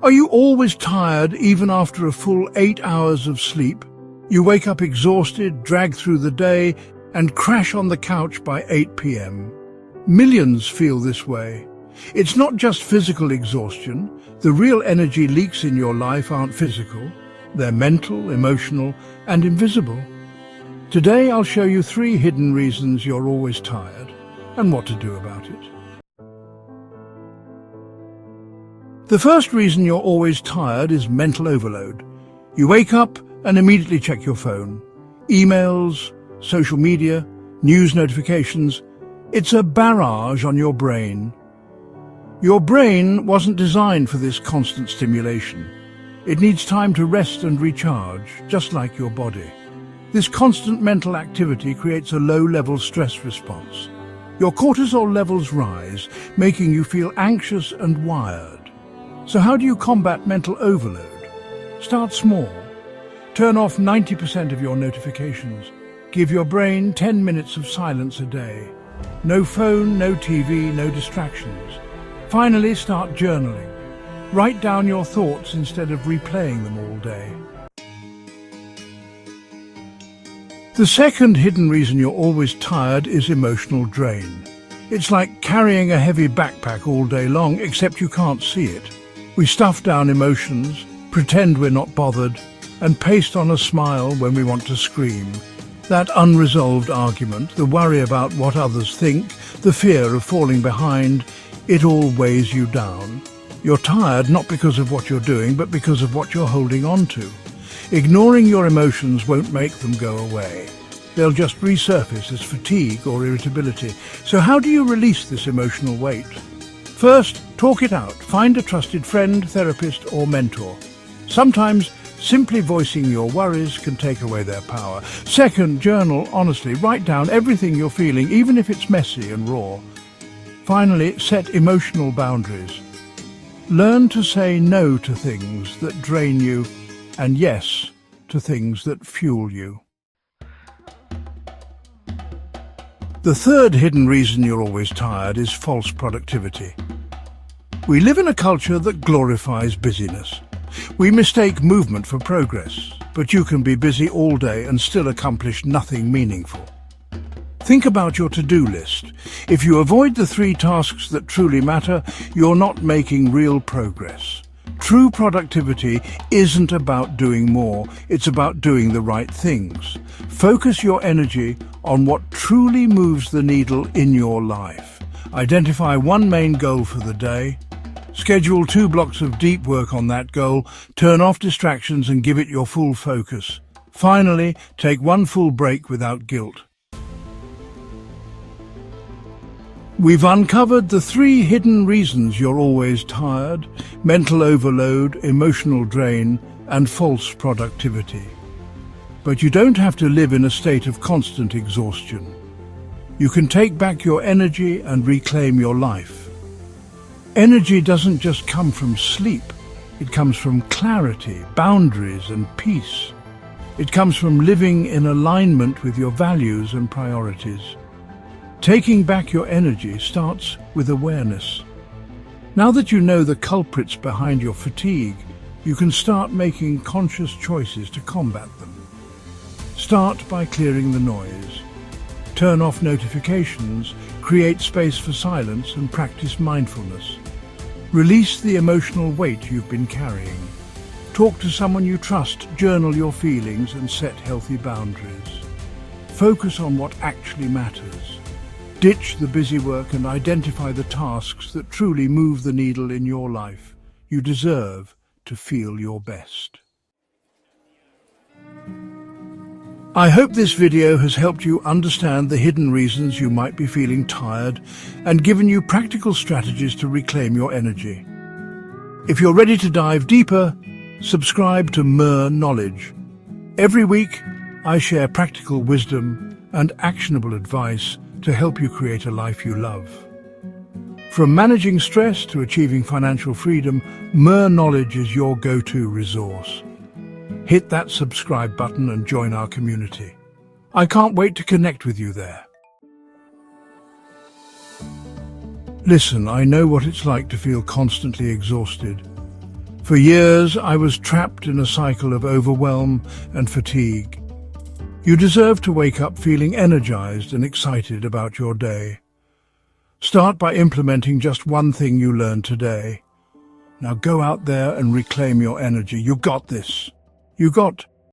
Are you always tired even after a full 8 hours of sleep? You wake up exhausted, drag through the day, and crash on the couch by 8 p.m. Millions feel this way. It's not just physical exhaustion. The real energy leaks in your life aren't physical. They're mental, emotional, and invisible. Today I'll show you 3 hidden reasons you're always tired and what to do about it. The first reason you're always tired is mental overload. You wake up and immediately check your phone. Emails, social media, news notifications. It's a barrage on your brain. Your brain wasn't designed for this constant stimulation. It needs time to rest and recharge, just like your body. This constant mental activity creates a low-level stress response. Your cortisol levels rise, making you feel anxious and wired. So how do you combat mental overload? Start small. Turn off 90% of your notifications. Give your brain 10 minutes of silence a day. No phone, no TV, no distractions. Finally, start journaling. Write down your thoughts instead of replaying them all day. The second hidden reason you're always tired is emotional drain. It's like carrying a heavy backpack all day long, except you can't see it. We stuff down emotions, pretend we're not bothered, and paste on a smile when we want to scream. That unresolved argument, the worry about what others think, the fear of falling behind, it all weighs you down. You're tired not because of what you're doing, but because of what you're holding on to. Ignoring your emotions won't make them go away. They'll just resurface as fatigue or irritability. So how do you release this emotional weight? First, talk it out. Find a trusted friend, therapist, or mentor. Sometimes, simply voicing your worries can take away their power. Second, journal honestly. Write down everything you're feeling, even if it's messy and raw. Finally, set emotional boundaries. Learn to say no to things that drain you and yes to things that fuel you. The third hidden reason you're always tired is false productivity. We live in a culture that glorifies busyness. We mistake movement for progress, but you can be busy all day and still accomplish nothing meaningful. Think about your to-do list. If you avoid the 3 tasks that truly matter, you're not making real progress. True productivity isn't about doing more, it's about doing the right things. Focus your energy on what truly moves the needle in your life. Identify one main goal for the day. Schedule 2 blocks of deep work on that goal. Turn off distractions and give it your full focus. Finally, take 1 full break without guilt. We've uncovered the 3 hidden reasons you're always tired: mental overload, emotional drain, and false productivity. But you don't have to live in a state of constant exhaustion. You can take back your energy and reclaim your life. Energy doesn't just come from sleep. It comes from clarity, boundaries, and peace. It comes from living in alignment with your values and priorities. Taking back your energy starts with awareness. Now that you know the culprits behind your fatigue, you can start making conscious choices to combat them. Start by clearing the noise. Turn off notifications, create space for silence, and practice mindfulness. Release the emotional weight you've been carrying. Talk to someone you trust, journal your feelings, and set healthy boundaries. Focus on what actually matters. Ditch the busy work and identify the tasks that truly move the needle in your life. You deserve to feel your best. I hope this video has helped you understand the hidden reasons you might be feeling tired and given you practical strategies to reclaim your energy. If you're ready to dive deeper, subscribe to Mer Knowledge. Every week, I share practical wisdom and actionable advice to help you create a life you love. From managing stress to achieving financial freedom, Mer Knowledge is your go-to resource. Hit that subscribe button and join our community. I can't wait to connect with you there. Listen, I know what it's like to feel constantly exhausted. For years, I was trapped in a cycle of overwhelm and fatigue. You deserve to wake up feeling energized and excited about your day. Start by implementing just one thing you learned today. Now go out there and reclaim your energy. You got this. You got